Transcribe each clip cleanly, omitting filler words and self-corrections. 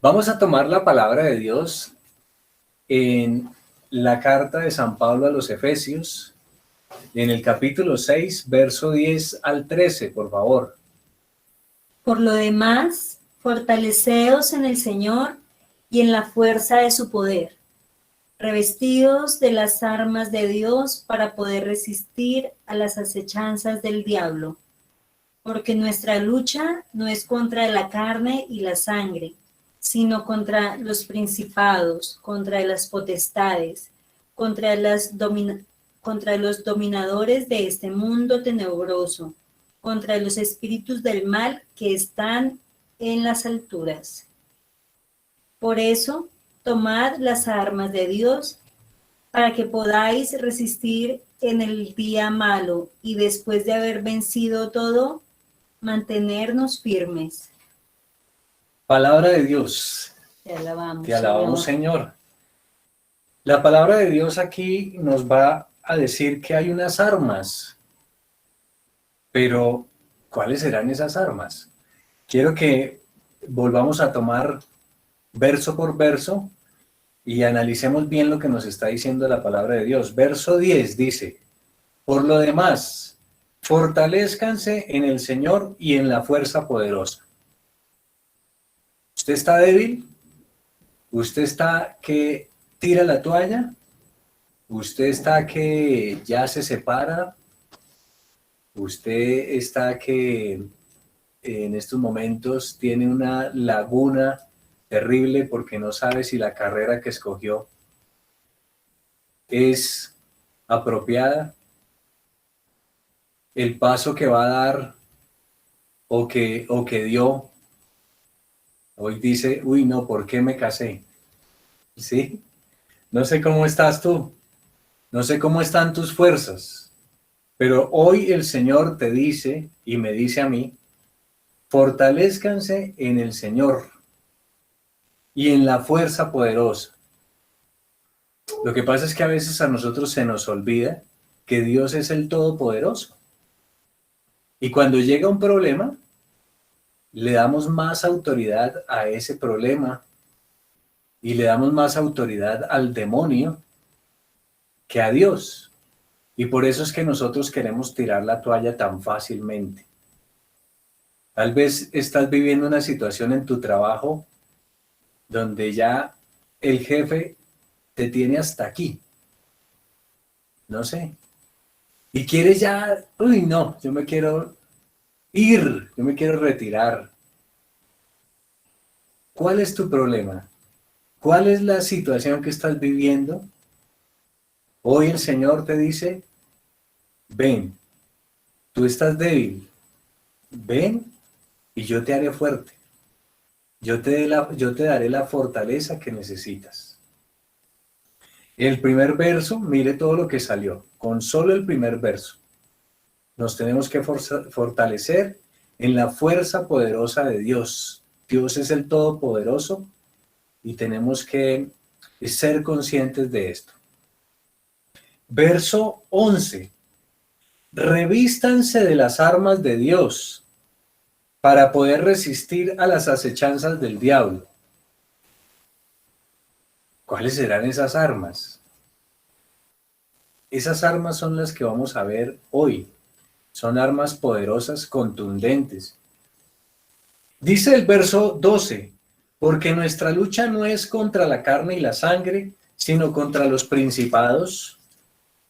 Vamos a tomar la palabra de Dios en la carta de San Pablo a los Efesios, en el capítulo 6, verso 10 al 13, por favor. Por lo demás, fortaleceos en el Señor y en la fuerza de su poder, revestidos de las armas de Dios para poder resistir a las acechanzas del diablo. Porque nuestra lucha no es contra la carne y la sangre, sino contra los principados, contra las potestades, contra los dominadores de este mundo tenebroso, contra los espíritus del mal que están en las alturas. Por eso, tomad las armas de Dios para que podáis resistir en el día malo y después de haber vencido todo, mantenernos firmes. Palabra de Dios. Te alabamos, Te alabamos, Señor. La palabra de Dios aquí nos va a decir que hay unas armas, pero ¿cuáles serán esas armas? Quiero que volvamos a tomar verso por verso y analicemos bien lo que nos está diciendo la palabra de Dios. Verso 10 dice: por lo demás, fortalézcanse en el Señor y en la fuerza poderosa. ¿Usted está débil? ¿Usted está que tira la toalla? ¿Usted está que ya se separa? ¿Usted está que en estos momentos tiene una laguna terrible porque no sabe si la carrera que escogió es apropiada? ¿El paso que va a dar o que dio hoy dice, uy, no, ¿por qué me casé? ¿Sí? No sé cómo estás tú, no sé cómo están tus fuerzas, pero hoy el Señor te dice y me dice a mí: fortalézcanse en el Señor y en la fuerza poderosa. Lo que pasa es que a veces a nosotros se nos olvida que Dios es el Todopoderoso. Y cuando llega un problema, le damos más autoridad a ese problema y le damos más autoridad al demonio que a Dios. Y por eso es que nosotros queremos tirar la toalla tan fácilmente. Tal vez estás viviendo una situación en tu trabajo donde ya el jefe te tiene hasta aquí. No sé. Y quieres ya, uy, no, yo me quiero ir, yo me quiero retirar. ¿Cuál es tu problema? ¿Cuál es la situación que estás viviendo? Hoy el Señor te dice: ven, tú estás débil, ven y yo te haré fuerte. Yo te daré la fortaleza que necesitas. El primer verso, mire todo lo que salió, con solo el primer verso. Nos tenemos que fortalecer en la fuerza poderosa de Dios. Dios es el Todopoderoso y tenemos que ser conscientes de esto. Verso 11. Revístanse de las armas de Dios para poder resistir a las acechanzas del diablo. ¿Cuáles serán esas armas? Esas armas son las que vamos a ver hoy. Son armas poderosas, contundentes. Dice el verso 12, porque nuestra lucha no es contra la carne y la sangre, sino contra los principados,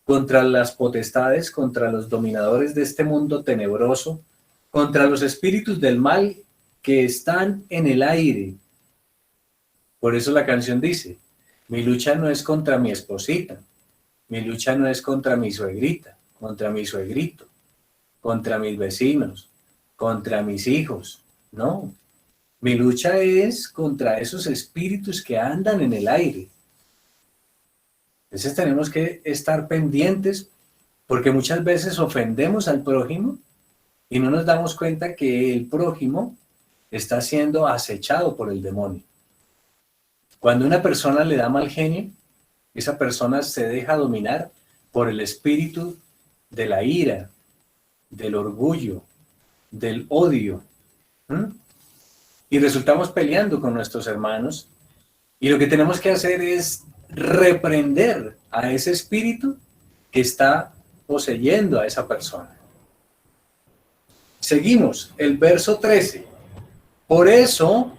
contra las potestades, contra los dominadores de este mundo tenebroso, contra los espíritus del mal que están en el aire. Por eso la canción dice: mi lucha no es contra mi esposita, mi lucha no es contra mi suegrita, contra mi suegrito, contra mis vecinos, contra mis hijos. No, mi lucha es contra esos espíritus que andan en el aire. Entonces tenemos que estar pendientes porque muchas veces ofendemos al prójimo y no nos damos cuenta que el prójimo está siendo acechado por el demonio. Cuando una persona le da mal genio, esa persona se deja dominar por el espíritu de la ira, del orgullo, del odio. y resultamos peleando con nuestros hermanos, y lo que tenemos que hacer es reprender a ese espíritu que está poseyendo a esa persona. Seguimos, el verso 13. Por eso,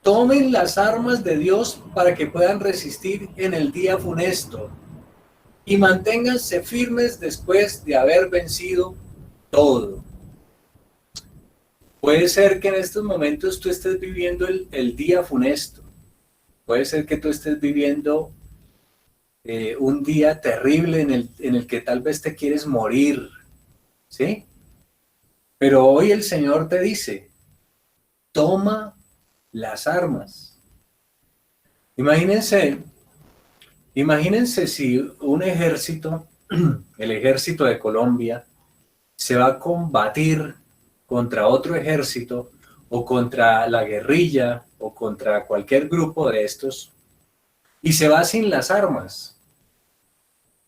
tomen las armas de Dios para que puedan resistir en el día funesto y manténganse firmes después de haber vencido todo. Puede ser que en estos momentos tú estés viviendo el día funesto. Puede ser que tú estés viviendo un día terrible en el que tal vez te quieres morir, ¿sí? Pero hoy el Señor te dice, toma las armas. Imagínense si un ejército, el ejército de Colombia, se va a combatir contra otro ejército o contra la guerrilla o contra cualquier grupo de estos y se va sin las armas.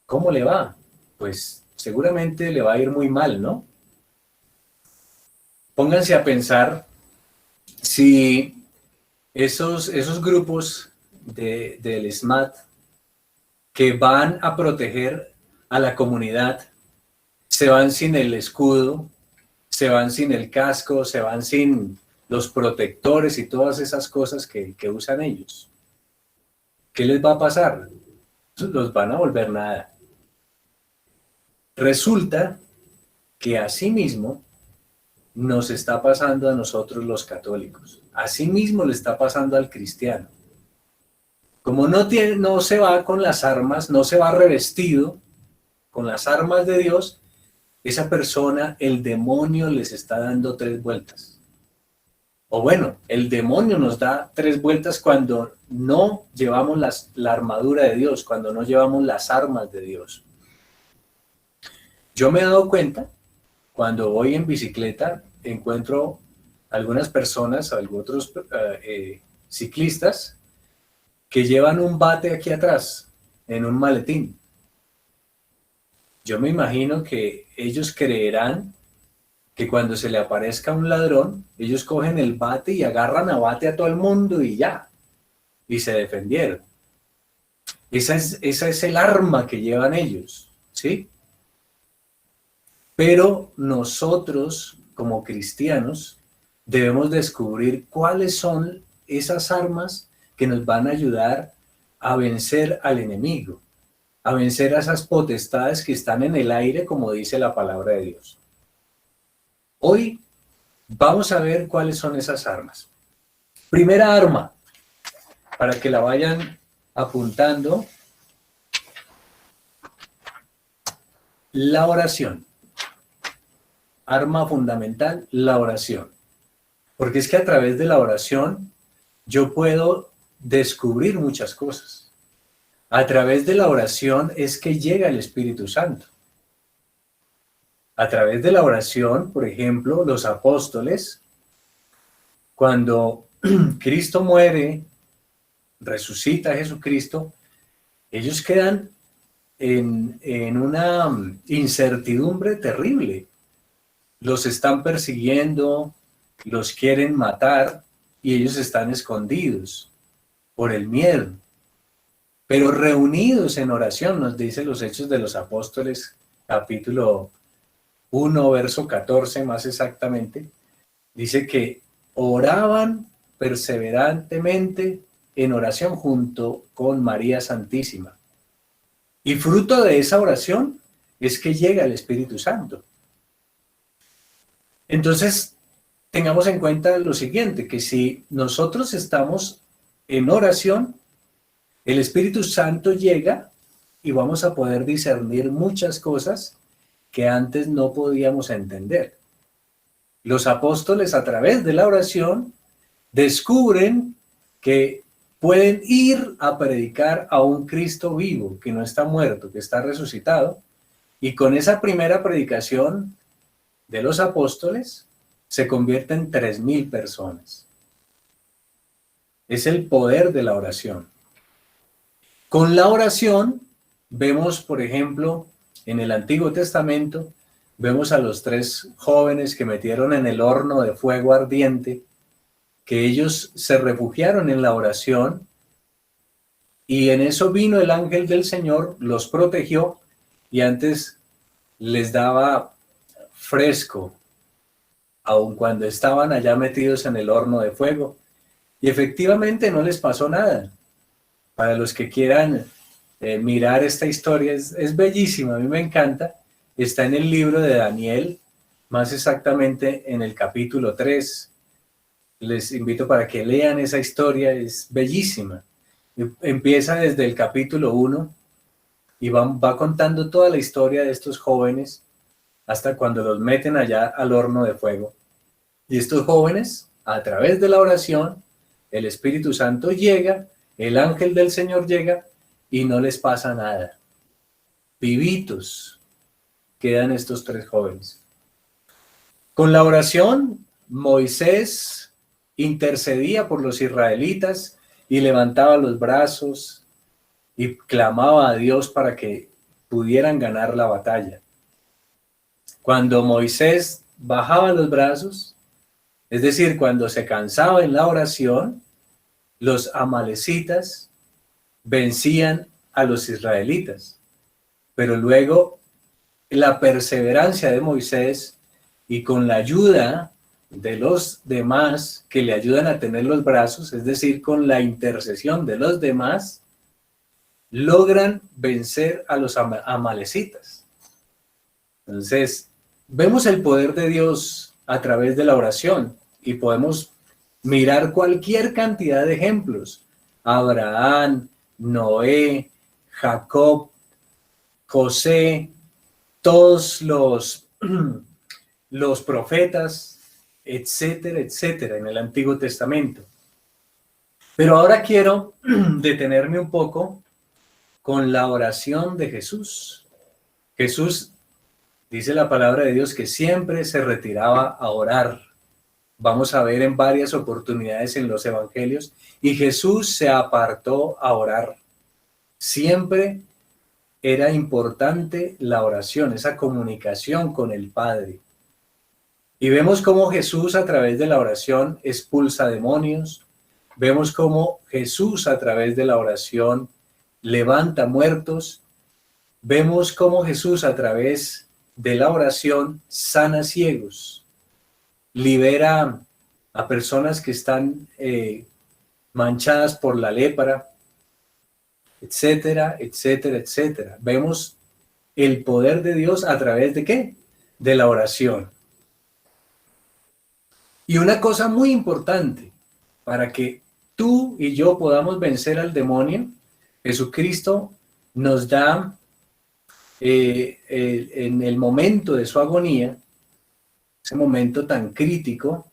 ¿Cómo le va? Pues seguramente le va a ir muy mal, ¿no? Pónganse a pensar si esos grupos del SMAT que van a proteger a la comunidad se van sin el escudo, se van sin el casco, se van sin los protectores y todas esas cosas que usan ellos. ¿Qué les va a pasar? Los van a volver nada. Resulta que asimismo nos está pasando a nosotros los católicos. Asimismo le está pasando al cristiano. Como no se va con las armas, no se va revestido con las armas de Dios, esa persona, el demonio les está dando 3 vueltas. O bueno, el demonio nos da 3 vueltas cuando no llevamos la armadura de Dios, cuando no llevamos las armas de Dios. Yo me he dado cuenta, cuando voy en bicicleta, encuentro algunas personas, otros ciclistas, que llevan un bate aquí atrás, en un maletín. Yo me imagino que ellos creerán que cuando se le aparezca un ladrón, ellos cogen el bate y agarran a bate a todo el mundo y ya, y se defendieron. Esa es el arma que llevan ellos, ¿sí? Pero nosotros, como cristianos, debemos descubrir cuáles son esas armas que nos van a ayudar a vencer al enemigo, a vencer a esas potestades que están en el aire, como dice la palabra de Dios. Hoy vamos a ver cuáles son esas armas. Primera arma, para que la vayan apuntando, la oración. Arma fundamental, la oración. Porque es que a través de la oración yo puedo descubrir muchas cosas. A través de la oración es que llega el Espíritu Santo. A través de la oración, por ejemplo, los apóstoles, cuando Cristo muere, resucita a Jesucristo, ellos quedan en una incertidumbre terrible. Los están persiguiendo, los quieren matar y ellos están escondidos por el miedo. Pero reunidos en oración, nos dice los Hechos de los Apóstoles, capítulo 1, verso 14 más exactamente, dice que oraban perseverantemente en oración junto con María Santísima. Y fruto de esa oración es que llega el Espíritu Santo. Entonces, tengamos en cuenta lo siguiente, que si nosotros estamos en oración, el Espíritu Santo llega y vamos a poder discernir muchas cosas que antes no podíamos entender. Los apóstoles, a través de la oración, descubren que pueden ir a predicar a un Cristo vivo, que no está muerto, que está resucitado, y con esa primera predicación de los apóstoles se convierten 3,000 personas. Es el poder de la oración. Con la oración vemos, por ejemplo, en el Antiguo Testamento, vemos a los 3 jóvenes que metieron en el horno de fuego ardiente que ellos se refugiaron en la oración y en eso vino el ángel del Señor, los protegió y antes les daba fresco, aun cuando estaban allá metidos en el horno de fuego. Y efectivamente no les pasó nada. Para los que quieran mirar esta historia, es bellísima, a mí me encanta. Está en el libro de Daniel, más exactamente en el capítulo 3. Les invito para que lean esa historia, es bellísima. Empieza desde el capítulo 1 y va contando toda la historia de estos jóvenes hasta cuando los meten allá al horno de fuego. Y estos jóvenes, a través de la oración, el Espíritu Santo llega, el ángel del Señor llega y no les pasa nada. Vivitos quedan estos 3 jóvenes. Con la oración, Moisés intercedía por los israelitas y levantaba los brazos y clamaba a Dios para que pudieran ganar la batalla. Cuando Moisés bajaba los brazos, es decir, cuando se cansaba en la oración, los amalecitas vencían a los israelitas. Pero luego la perseverancia de Moisés y con la ayuda de los demás que le ayudan a tener los brazos, es decir, con la intercesión de los demás, logran vencer a los amalecitas. Entonces, vemos el poder de Dios a través de la oración y podemos mirar cualquier cantidad de ejemplos. Abraham, Noé, Jacob, José, todos los profetas, etcétera, etcétera, en el Antiguo Testamento. Pero ahora quiero detenerme un poco con la oración de Jesús. Jesús, dice la palabra de Dios, que siempre se retiraba a orar. Vamos a ver en varias oportunidades en los evangelios, y Jesús se apartó a orar. Siempre era importante la oración, esa comunicación con el Padre. Y vemos cómo Jesús a través de la oración expulsa demonios. Vemos cómo Jesús a través de la oración levanta muertos. Vemos cómo Jesús a través de la oración sana ciegos, libera a personas que están manchadas por la lepra, etcétera, etcétera, etcétera. Vemos el poder de Dios a través de ¿qué? De la oración. Y una cosa muy importante, para que tú y yo podamos vencer al demonio, Jesucristo nos da en el momento de su agonía, ese momento tan crítico,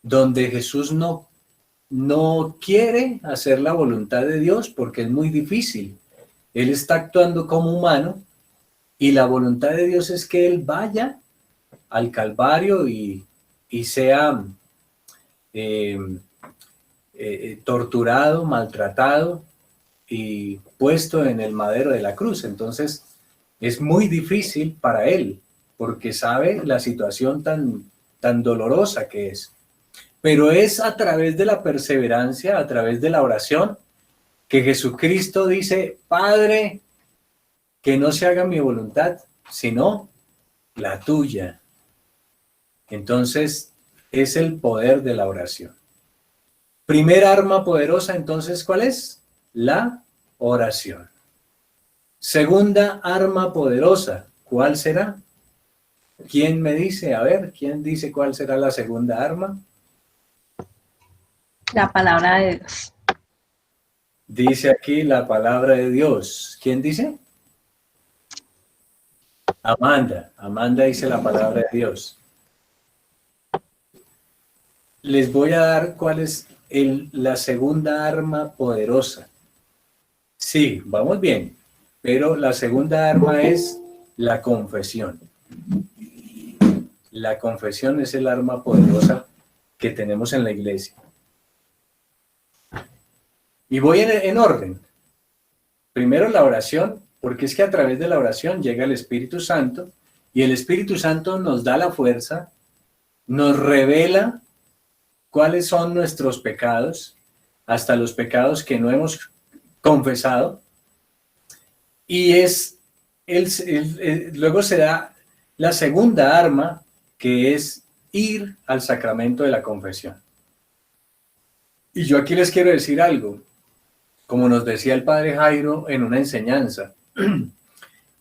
donde Jesús no quiere hacer la voluntad de Dios porque es muy difícil. Él está actuando como humano y la voluntad de Dios es que Él vaya al Calvario y sea torturado, maltratado y puesto en el madero de la cruz. Entonces es muy difícil para Él porque sabe la situación tan dolorosa que es. Pero es a través de la perseverancia, a través de la oración, que Jesucristo dice: Padre, que no se haga mi voluntad, sino la tuya. Entonces, es el poder de la oración. Primera arma poderosa, entonces, ¿cuál es? La oración. Segunda arma poderosa, ¿cuál será? ¿Quién me dice? A ver, ¿quién dice cuál será la segunda arma? La palabra de Dios. Dice aquí la palabra de Dios. ¿Quién dice? Amanda. Amanda dice la palabra de Dios. Les voy a dar cuál es la segunda arma poderosa. Sí, vamos bien. Pero la segunda arma es la confesión. La confesión es el arma poderosa que tenemos en la iglesia. Y voy en orden. Primero la oración, porque es que a través de la oración llega el Espíritu Santo y el Espíritu Santo nos da la fuerza, nos revela cuáles son nuestros pecados, hasta los pecados que no hemos confesado, y luego se da la segunda arma, que es ir al sacramento de la confesión. Y yo aquí les quiero decir algo, como nos decía el padre Jairo en una enseñanza.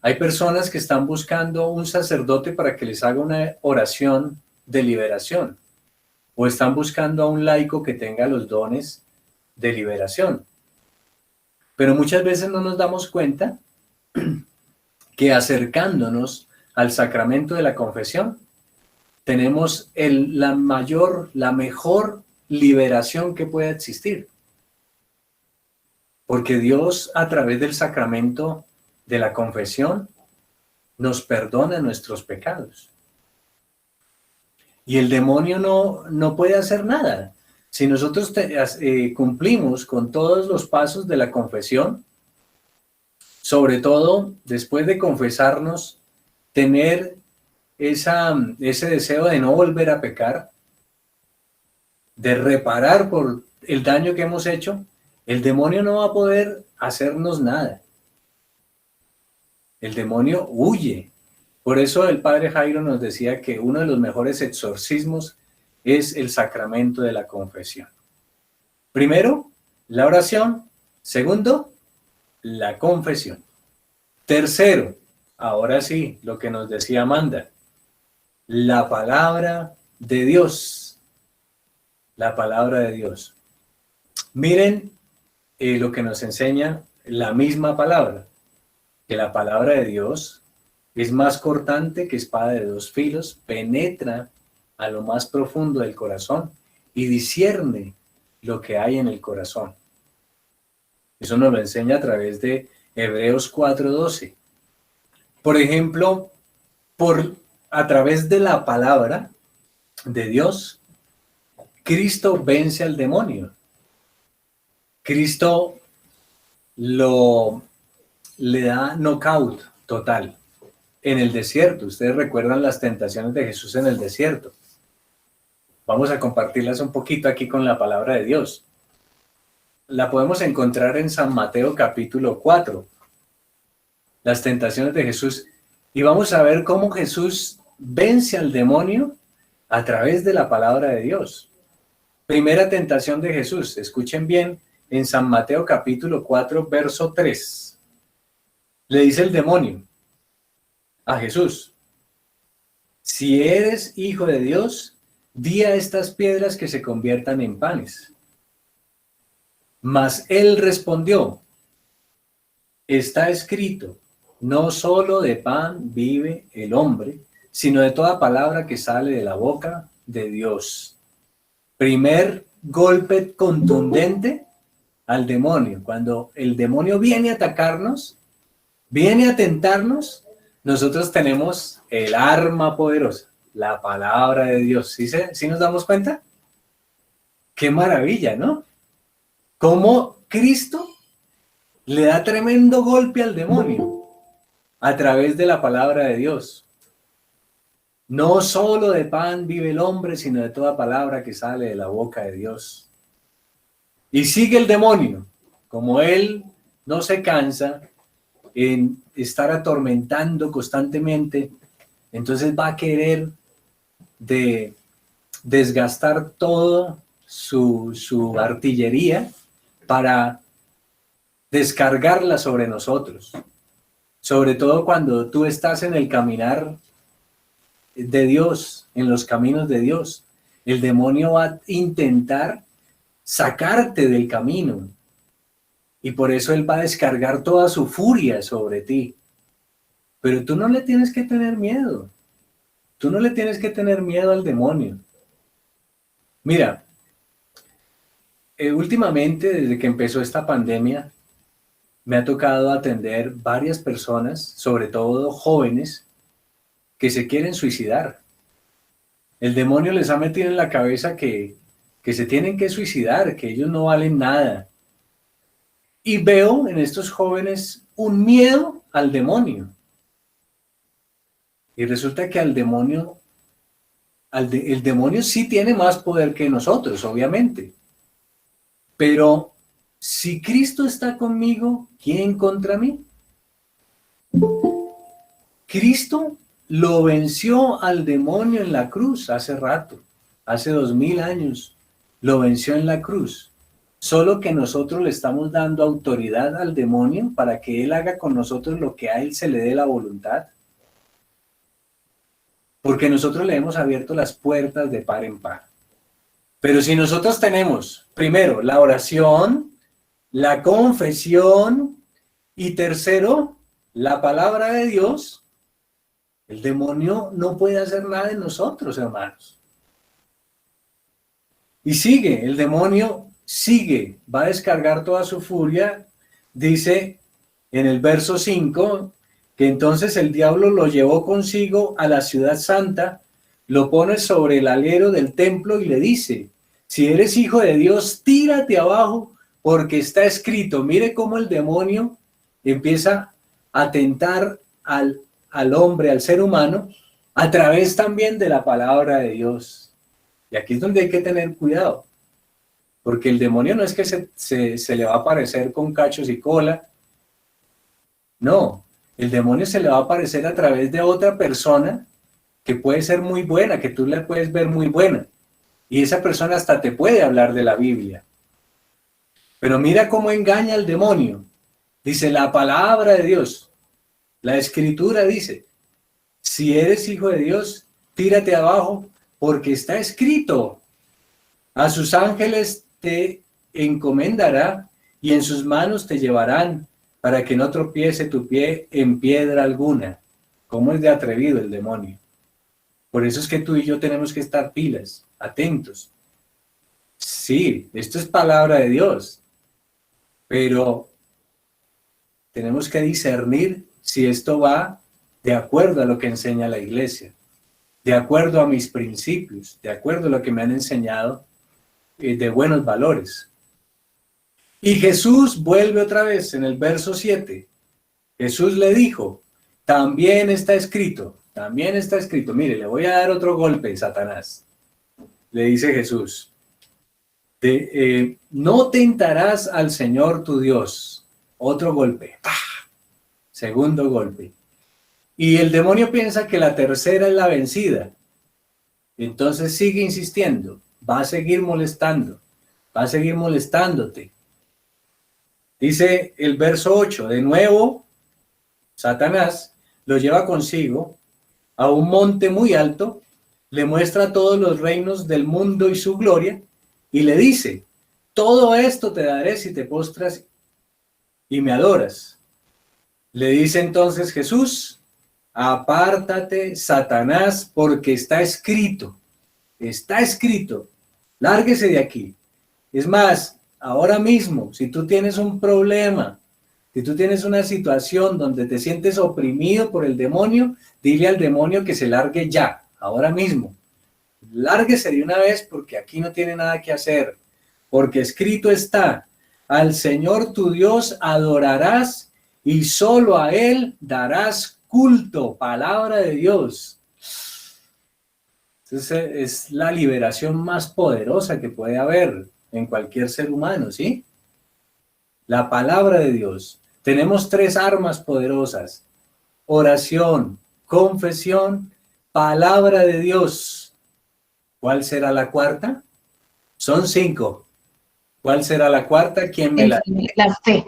Hay personas que están buscando un sacerdote para que les haga una oración de liberación, o están buscando a un laico que tenga los dones de liberación. Pero muchas veces no nos damos cuenta que acercándonos al sacramento de la confesión, tenemos la mejor liberación que pueda existir. Porque Dios, a través del sacramento de la confesión, nos perdona nuestros pecados. Y el demonio no puede hacer nada. Si nosotros cumplimos con todos los pasos de la confesión, sobre todo después de confesarnos, tener ese deseo de no volver a pecar, de reparar por el daño que hemos hecho, el demonio no va a poder hacernos nada. El demonio huye. Por eso el padre Jairo nos decía que uno de los mejores exorcismos es el sacramento de la confesión. Primero, la oración. Segundo, la confesión. Tercero, ahora sí, lo que nos decía Amanda, la palabra de Dios. La palabra de Dios. Miren lo que nos enseña la misma palabra, que la palabra de Dios es más cortante que espada de dos filos, penetra a lo más profundo del corazón y discierne lo que hay en el corazón. Eso nos lo enseña a través de Hebreos 4:12. Por ejemplo, a través de la palabra de Dios, Cristo vence al demonio. Cristo le da knockout total en el desierto. Ustedes recuerdan las tentaciones de Jesús en el desierto. Vamos a compartirlas un poquito aquí con la palabra de Dios. La podemos encontrar en San Mateo capítulo 4. Las tentaciones de Jesús. Y vamos a ver cómo Jesús vence al demonio a través de la palabra de Dios. Primera tentación de Jesús. Escuchen bien, en San Mateo capítulo 4, verso 3. Le dice el demonio a Jesús: si eres hijo de Dios, di a estas piedras que se conviertan en panes. Mas él respondió: está escrito, no solo de pan vive el hombre, sino de toda palabra que sale de la boca de Dios. Primer golpe contundente al demonio. Cuando el demonio viene a atacarnos, viene a tentarnos, nosotros tenemos el arma poderosa, la palabra de Dios. ¿Sí nos damos cuenta? ¡Qué maravilla!, ¿no? Cómo Cristo le da tremendo golpe al demonio a través de la palabra de Dios. No solo de pan vive el hombre, sino de toda palabra que sale de la boca de Dios. Y sigue el demonio, como él no se cansa en estar atormentando constantemente, entonces va a querer desgastar toda su artillería para descargarla sobre nosotros. Sobre todo cuando tú estás en el caminar de Dios, en los caminos de Dios. El demonio va a intentar sacarte del camino. Y por eso él va a descargar toda su furia sobre ti. Pero tú no le tienes que tener miedo. Tú no le tienes que tener miedo al demonio. Mira, últimamente, desde que empezó esta pandemia, me ha tocado atender varias personas, sobre todo jóvenes, que se quieren suicidar. El demonio les ha metido en la cabeza que se tienen que suicidar, que ellos no valen nada. Y veo en estos jóvenes un miedo al demonio. Y resulta que al demonio el demonio sí tiene más poder que nosotros, obviamente. Pero si Cristo está conmigo, ¿quién contra mí? Cristo lo venció al demonio en la cruz hace rato, hace 2000 años, lo venció en la cruz. Solo que nosotros le estamos dando autoridad al demonio para que él haga con nosotros lo que a él se le dé la voluntad. Porque nosotros le hemos abierto las puertas de par en par. Pero si nosotros tenemos, primero, la oración, la confesión y tercero, la palabra de Dios, el demonio no puede hacer nada en nosotros, hermanos. Y sigue, el demonio sigue, va a descargar toda su furia. Dice en el verso 5 que entonces el diablo lo llevó consigo a la ciudad santa, lo pone sobre el alero del templo y le dice: si eres hijo de Dios, tírate abajo, porque está escrito. Mire cómo el demonio empieza a tentar al hombre, al ser humano, a través también de la palabra de Dios. Y aquí es donde hay que tener cuidado, porque el demonio no es que se le va a aparecer con cachos y cola, no, el demonio se le va a aparecer a través de otra persona que puede ser muy buena, que tú la puedes ver muy buena, y esa persona hasta te puede hablar de la Biblia. Pero mira cómo engaña al demonio. Dice la palabra de Dios, la escritura dice: si eres hijo de Dios, tírate abajo, porque está escrito: a sus ángeles te encomendará y en sus manos te llevarán, para que no tropiece tu pie en piedra alguna. ¿Cómo es de atrevido el demonio? Por eso es que tú y yo tenemos que estar pilas, atentos. Sí, esto es palabra de Dios, pero tenemos que discernir si esto va de acuerdo a lo que enseña la iglesia, de acuerdo a mis principios, de acuerdo a lo que me han enseñado de buenos valores. Y Jesús vuelve otra vez en el verso 7. Jesús le dijo: también está escrito, también está escrito. Mire, le voy a dar otro golpe, Satanás. Le dice Jesús: no tentarás al Señor tu Dios. Otro golpe. ¡Pah! Segundo golpe. Y el demonio piensa que la tercera es la vencida. Entonces sigue insistiendo. Va a seguir molestando. Va a seguir molestándote. Dice el verso 8. De nuevo, Satanás lo lleva consigo a un monte muy alto, le muestra todos los reinos del mundo y su gloria, y le dice: todo esto te daré si te postras y me adoras. Le dice entonces Jesús: apártate, Satanás, porque está escrito, lárguese de aquí. Es más, ahora mismo, si tú tienes un problema, si tú tienes una situación donde te sientes oprimido por el demonio, dile al demonio que se largue ya, ahora mismo. Lárguese de una vez, porque aquí no tiene nada que hacer, porque escrito está: al Señor tu Dios adorarás y solo a Él darás culto. Palabra de Dios. Entonces es la liberación más poderosa que puede haber en cualquier ser humano, ¿sí? La palabra de Dios. Tenemos 3 armas poderosas: oración, confesión, palabra de Dios. ¿Cuál será la cuarta? Son 5. ¿Cuál será la cuarta? ¿Quién me la dice? La fe.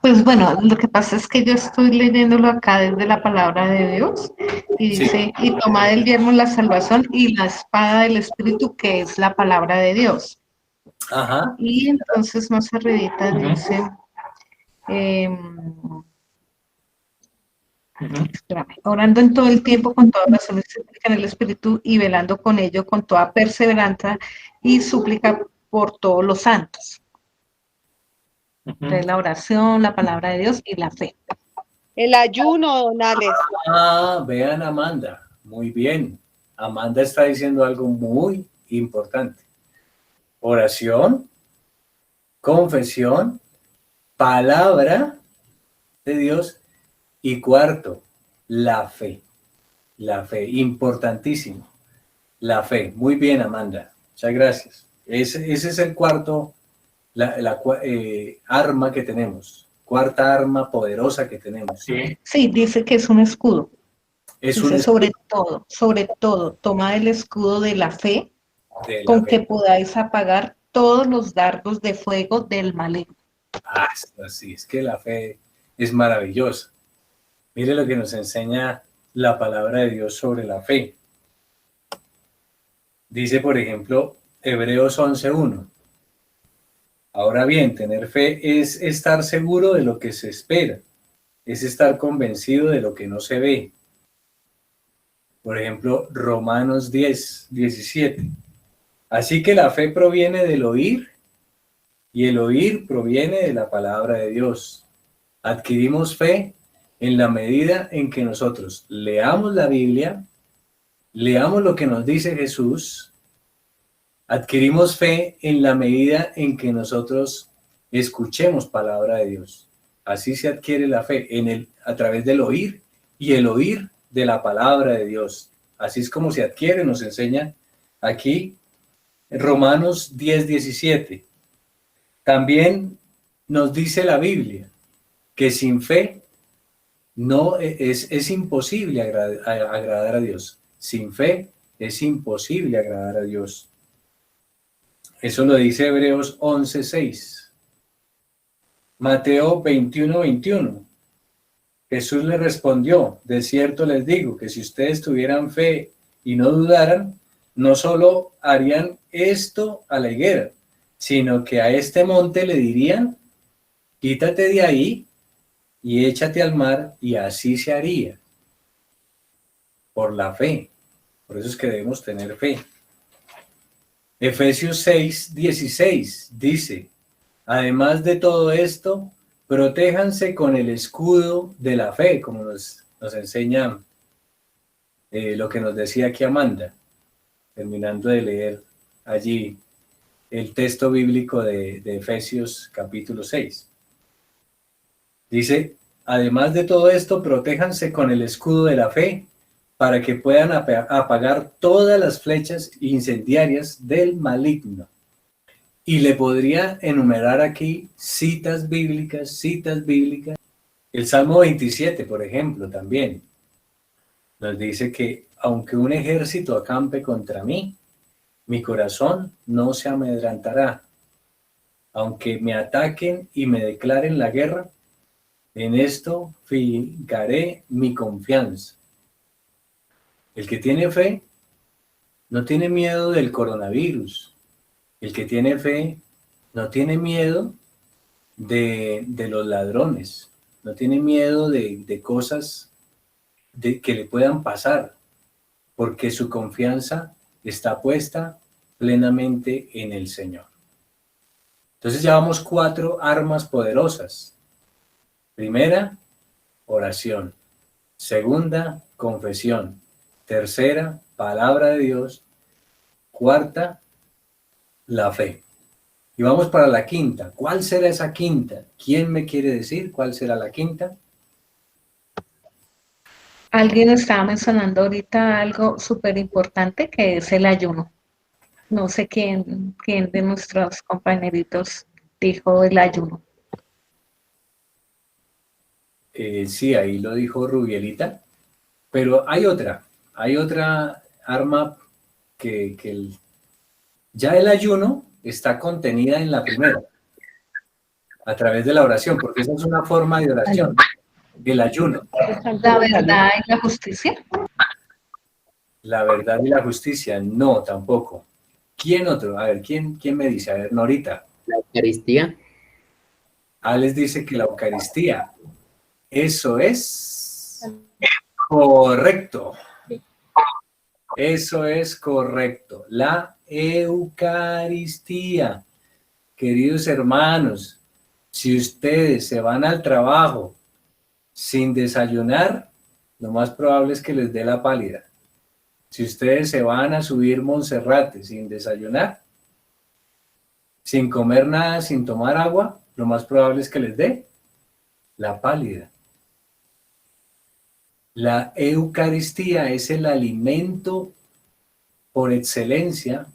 Pues bueno, lo que pasa es que yo estoy leyéndolo acá desde la palabra de Dios y Sí. dice: y tomad el yelmo la salvación y la espada del Espíritu, que es la palabra de Dios. Ajá. Y entonces más arribita dice, orando en todo el tiempo con toda razón en el Espíritu y velando con ello con toda perseverancia y súplica por todos los santos. Entonces, la oración, la palabra de Dios y la fe. El ayuno, don Alex. Vean a Amanda. Muy bien. Amanda está diciendo algo muy importante. Oración, confesión, palabra de Dios y cuarto, la fe. La fe, importantísimo. La fe. Muy bien, Amanda. Muchas gracias. Ese es el cuarto arma que tenemos. Cuarta arma poderosa que tenemos. Sí, dice que es un escudo. Es Dice un sobre todo, toma el escudo de la fe de la con fe. que podáis apagar todos los dardos de fuego del maligno. Ah, así es que la fe es maravillosa. Mire lo que nos enseña la palabra de Dios sobre la fe. Dice, por ejemplo, Hebreos 11:1. Ahora bien, tener fe es estar seguro de lo que se espera, es estar convencido de lo que no se ve. Por ejemplo, Romanos 10:17. Así que la fe proviene del oír y el oír proviene de la palabra de Dios. Adquirimos fe en la medida en que nosotros leamos la Biblia, leamos lo que nos dice Jesús. Adquirimos fe en la medida en que nosotros escuchemos palabra de Dios. Así se adquiere la fe a través del oír y el oír de la palabra de Dios. Así es como se adquiere, nos enseña aquí Romanos 10:17. También nos dice la Biblia que sin fe no es imposible agradar a Dios. Sin fe es imposible agradar a Dios. Eso lo dice Hebreos 11:6. Mateo 21:21. Jesús le respondió, de cierto les digo que si ustedes tuvieran fe y no dudaran, no solo harían esto a la higuera, sino que a este monte le dirían, quítate de ahí y échate al mar, y así se haría. Por la fe. Por eso es que debemos tener fe. Efesios 6:16 dice, además de todo esto, protéjanse con el escudo de la fe, como nos enseña lo que nos decía aquí Amanda, terminando de leer allí el texto bíblico de Efesios capítulo 6. Dice, además de todo esto, protéjanse con el escudo de la fe, para que puedan apagar todas las flechas incendiarias del maligno. Y le podría enumerar aquí citas bíblicas. El Salmo 27, por ejemplo, también nos dice que aunque un ejército acampe contra mí, mi corazón no se amedrentará. Aunque me ataquen y me declaren la guerra, en esto fijaré mi confianza. El que tiene fe no tiene miedo del coronavirus. El que tiene fe no tiene miedo de los ladrones. No tiene miedo de cosas que le puedan pasar, porque su confianza está puesta plenamente en el Señor. Entonces llevamos 4 armas poderosas. Primera, oración. Segunda, confesión. Tercera, palabra de Dios. Cuarta, la fe. Y vamos para la quinta. ¿Cuál será esa quinta? ¿Quién me quiere decir cuál será la quinta? Alguien estaba mencionando ahorita algo súper importante que es el ayuno. No sé quién de nuestros compañeritos dijo el ayuno. Sí, ahí lo dijo Rubielita. Pero hay otra arma que ya el ayuno está contenida en la primera, a través de la oración, porque esa es una forma de oración, el ayuno. La verdad y la justicia. La verdad y la justicia, no, tampoco. ¿Quién otro? A ver, ¿quién me dice? A ver, Norita. La Eucaristía. Alex dice que la Eucaristía. Eso es correcto. Eso es correcto. La Eucaristía. Queridos hermanos, si ustedes se van al trabajo sin desayunar, lo más probable es que les dé la pálida. Si ustedes se van a subir Monserrate sin desayunar, sin comer nada, sin tomar agua, lo más probable es que les dé la pálida. La Eucaristía es el alimento por excelencia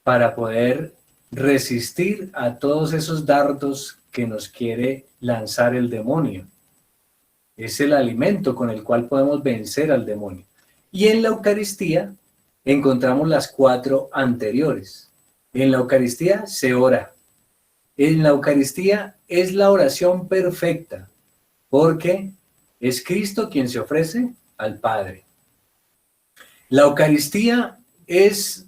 para poder resistir a todos esos dardos que nos quiere lanzar el demonio. Es el alimento con el cual podemos vencer al demonio. Y en la Eucaristía encontramos las 4 anteriores. En la Eucaristía se ora. En la Eucaristía es la oración perfecta, porque es Cristo quien se ofrece al Padre. La Eucaristía es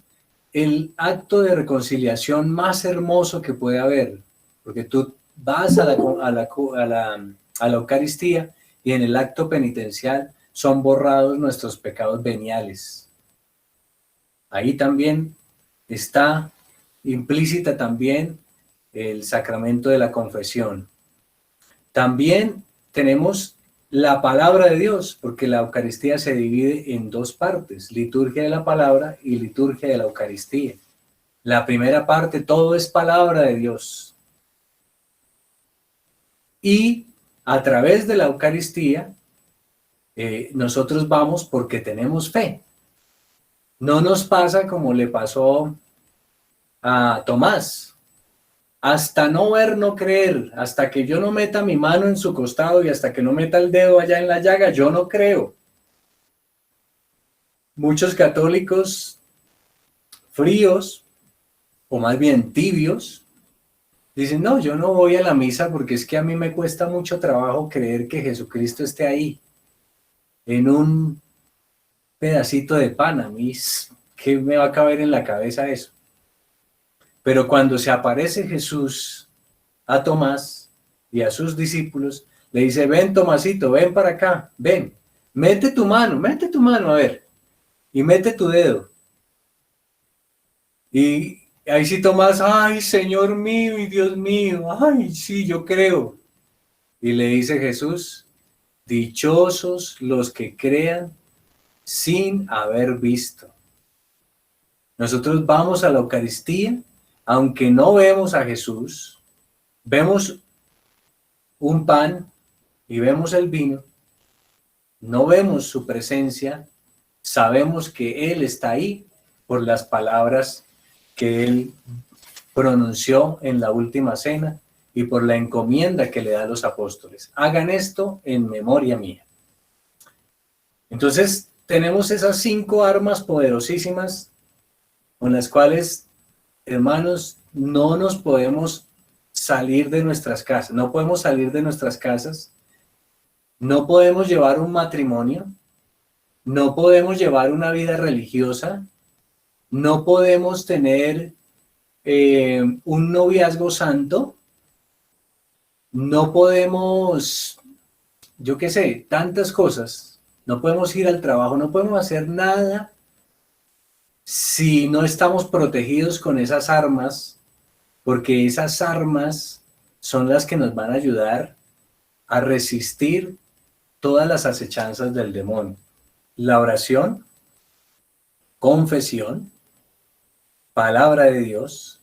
el acto de reconciliación más hermoso que puede haber, porque tú vas a la Eucaristía y en el acto penitencial son borrados nuestros pecados veniales. Ahí también está implícita también el sacramento de la confesión. También tenemos la palabra de Dios, porque la Eucaristía se divide en 2 partes, liturgia de la palabra y liturgia de la Eucaristía. La primera parte, todo es palabra de Dios. Y a través de la Eucaristía, nosotros vamos porque tenemos fe. No nos pasa como le pasó a Tomás. Hasta no ver, no creer, hasta que yo no meta mi mano en su costado y hasta que no meta el dedo allá en la llaga, yo no creo. Muchos católicos fríos, o más bien tibios, dicen, no, yo no voy a la misa porque es que a mí me cuesta mucho trabajo creer que Jesucristo esté ahí, en un pedacito de pan. A mí, ¿qué me va a caber en la cabeza eso? Pero cuando se aparece Jesús a Tomás y a sus discípulos, le dice, ven Tomasito, ven para acá, ven, mete tu mano, a ver, y mete tu dedo. Y ahí sí Tomás, ay, Señor mío y Dios mío, ay, sí, yo creo. Y le dice Jesús, dichosos los que crean sin haber visto. Nosotros vamos a la Eucaristía, aunque no vemos a Jesús, vemos un pan y vemos el vino, no vemos su presencia, sabemos que Él está ahí por las palabras que Él pronunció en la última cena y por la encomienda que le da a los apóstoles. Hagan esto en memoria mía. Entonces, tenemos esas 5 armas poderosísimas con las cuales, hermanos, no nos podemos salir de nuestras casas, no podemos salir de nuestras casas, no podemos llevar un matrimonio, no podemos llevar una vida religiosa, no podemos tener un noviazgo santo, no podemos, yo qué sé, tantas cosas, no podemos ir al trabajo, no podemos hacer nada si no estamos protegidos con esas armas, porque esas armas son las que nos van a ayudar a resistir todas las acechanzas del demonio. La oración, confesión, palabra de Dios,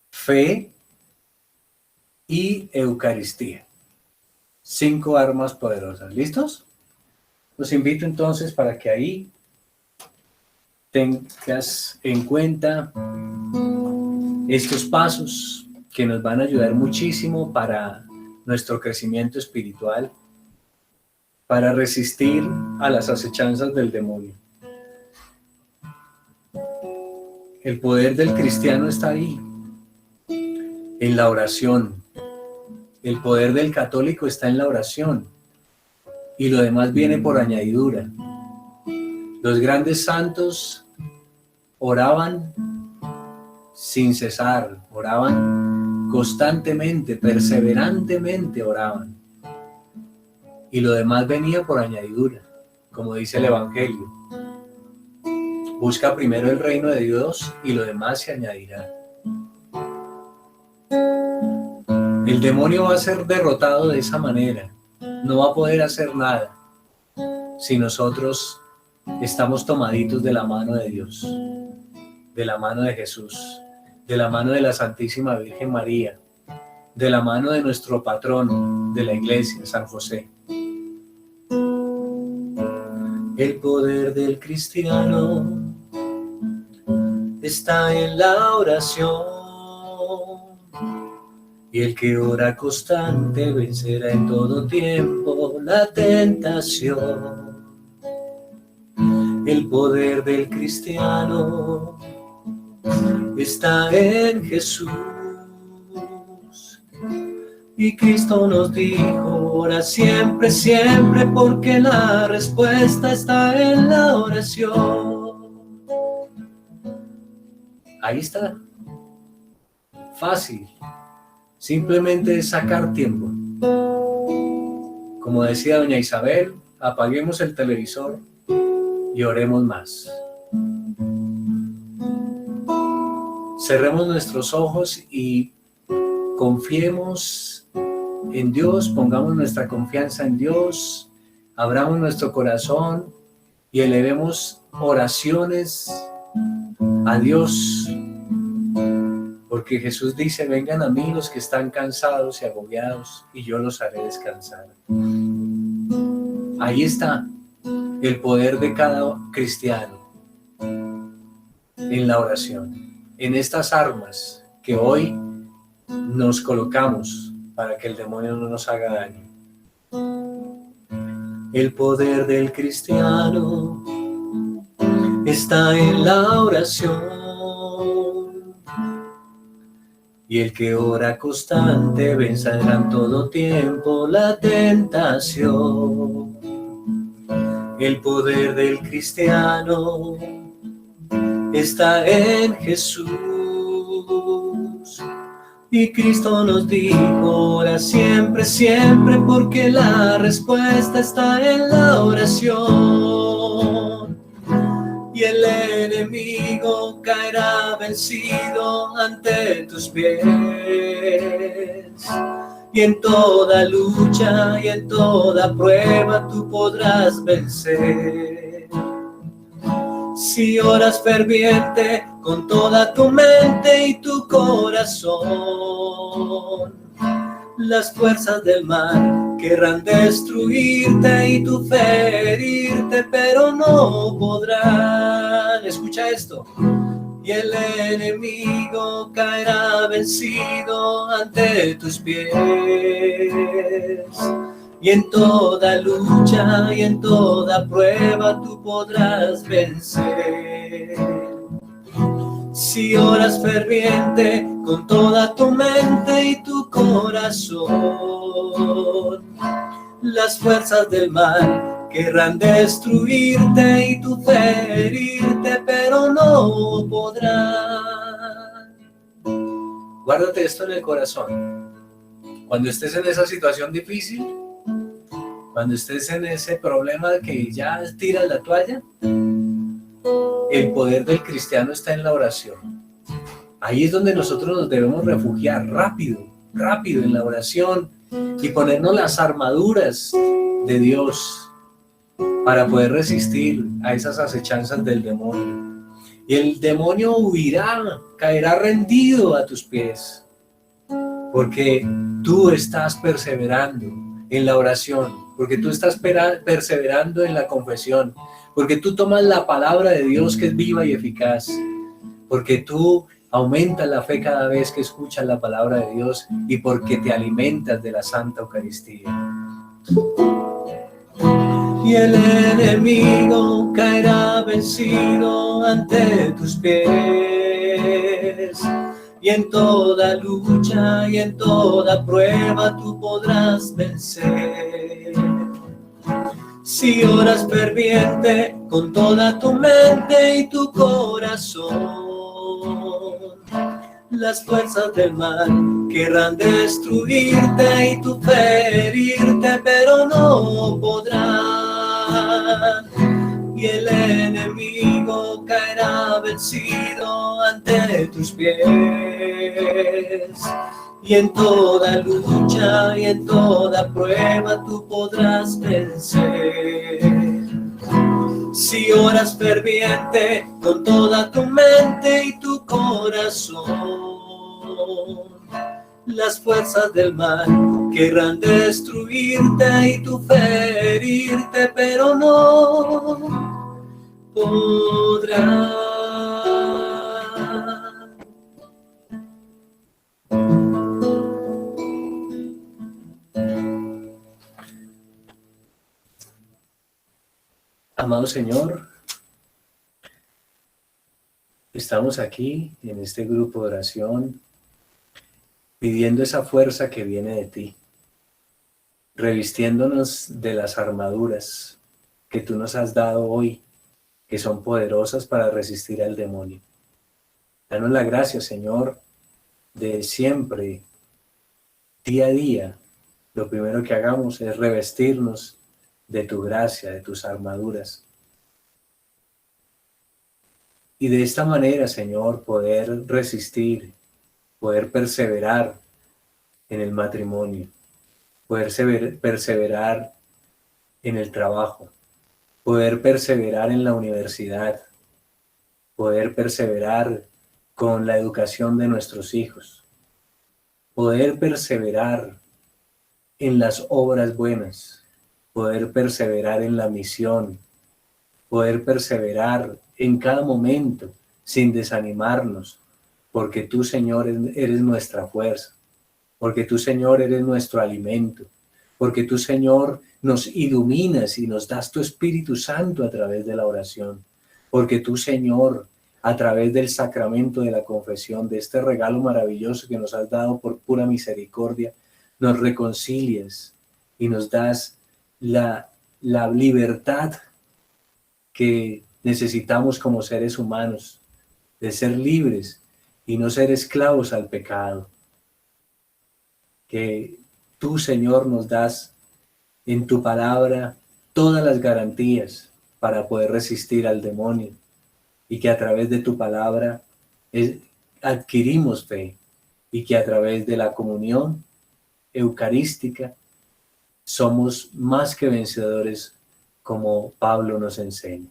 fe y Eucaristía. 5 armas poderosas. ¿Listos? Los invito entonces para que ahí tengas en cuenta estos pasos que nos van a ayudar muchísimo para nuestro crecimiento espiritual, para resistir a las acechanzas del demonio. El poder del cristiano está ahí, en la oración. El poder del católico está en la oración y lo demás viene por añadidura. Los grandes santos oraban sin cesar, oraban constantemente, perseverantemente oraban. Y lo demás venía por añadidura, como dice el Evangelio. Busca primero el reino de Dios y lo demás se añadirá. El demonio va a ser derrotado de esa manera. No va a poder hacer nada si nosotros estamos tomaditos de la mano de Dios, de la mano de Jesús, de la mano de la Santísima Virgen María, de la mano de nuestro patrono de la Iglesia, San José. El poder del cristiano está en la oración, y el que ora constante vencerá en todo tiempo la tentación. El poder del cristiano está en Jesús, y Cristo nos dijo: ora siempre, siempre, porque la respuesta está en la oración. Ahí está. Fácil. Simplemente es sacar tiempo. Como decía doña Isabel, apaguemos el televisor y oremos más. Cerremos nuestros ojos y confiemos en Dios, pongamos nuestra confianza en Dios, abramos nuestro corazón y elevemos oraciones a Dios, porque Jesús dice: vengan a mí los que están cansados y agobiados, y yo los haré descansar. Ahí está el poder de cada cristiano, en la oración, en estas armas que hoy nos colocamos para que el demonio no nos haga daño. El poder del cristiano está en la oración, y el que ora constante vencerá en todo tiempo la tentación. El poder del cristiano está en Jesús, y Cristo nos dijo: ora siempre, siempre, porque la respuesta está en la oración. Y el enemigo caerá vencido ante tus pies, y en toda lucha y en toda prueba tú podrás vencer. Si oras ferviente con toda tu mente y tu corazón, las fuerzas del mal querrán destruirte y tú ferirte, pero no podrán. Escucha esto. Y el enemigo caerá vencido ante tus pies, y en toda lucha y en toda prueba tú podrás vencer. Si oras ferviente con toda tu mente y tu corazón, las fuerzas del mal querrán destruirte y tú ferirte, pero no podrán. Guárdate esto en el corazón. Cuando estés en esa situación difícil, cuando estés en ese problema de que ya tiras la toalla, el poder del cristiano está en la oración. Ahí es donde nosotros nos debemos refugiar rápido en la oración y ponernos las armaduras de Dios para poder resistir a esas acechanzas del demonio. Y el demonio huirá, caerá rendido a tus pies, porque tú estás perseverando en la oración, porque tú estás perseverando en la confesión, porque tú tomas la palabra de Dios que es viva y eficaz, porque tú aumentas la fe cada vez que escuchas la palabra de Dios y porque te alimentas de la Santa Eucaristía. Y el enemigo caerá vencido ante tus pies, y en toda lucha y en toda prueba tú podrás vencer. Si oras ferviente con toda tu mente y tu corazón, las fuerzas del mal querrán destruirte y tú ferirte, pero no podrán. Y el enemigo caerá vencido ante tus pies, y en toda lucha y en toda prueba tú podrás vencer. Si oras ferviente con toda tu mente y tu corazón, Las fuerzas del mal querrán destruirte y tú ferirte, pero no podrán. Amado Señor, estamos aquí en este grupo de oración pidiendo esa fuerza que viene de ti, revistiéndonos de las armaduras que tú nos has dado hoy, que son poderosas para resistir al demonio. Danos la gracia, Señor, de siempre, día a día, lo primero que hagamos es revestirnos de tu gracia, de tus armaduras. Y de esta manera, Señor, poder resistir, poder perseverar en el matrimonio, poder perseverar en el trabajo, poder perseverar en la universidad, poder perseverar con la educación de nuestros hijos, poder perseverar en las obras buenas, poder perseverar en la misión, poder perseverar en cada momento sin desanimarnos, porque tú, Señor, eres nuestra fuerza, porque tú, Señor, eres nuestro alimento, porque tú, Señor, nos iluminas y nos das tu Espíritu Santo a través de la oración, porque tú, Señor, a través del sacramento de la confesión, de este regalo maravilloso que nos has dado por pura misericordia, nos reconcilias y nos das la libertad que necesitamos como seres humanos, de ser libres y no ser esclavos al pecado. Que tú, Señor, nos das en tu palabra todas las garantías para poder resistir al demonio y que a través de tu palabra adquirimos fe y que a través de la comunión eucarística somos más que vencedores, como Pablo nos enseña.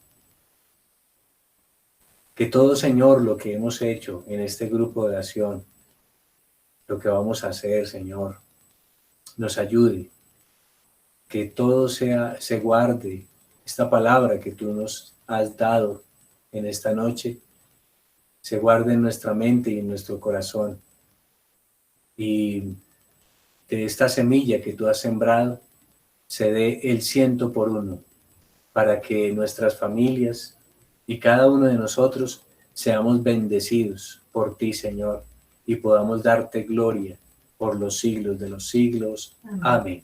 Que todo, Señor, lo que hemos hecho en este grupo de oración, lo que vamos a hacer, Señor, nos ayude. Que todo se guarde, esta palabra que tú nos has dado en esta noche, se guarde en nuestra mente y en nuestro corazón. Y de esta semilla que tú has sembrado, se dé el 100%, para que nuestras familias y cada uno de nosotros seamos bendecidos por ti, Señor, y podamos darte gloria por los siglos de los siglos. Amén.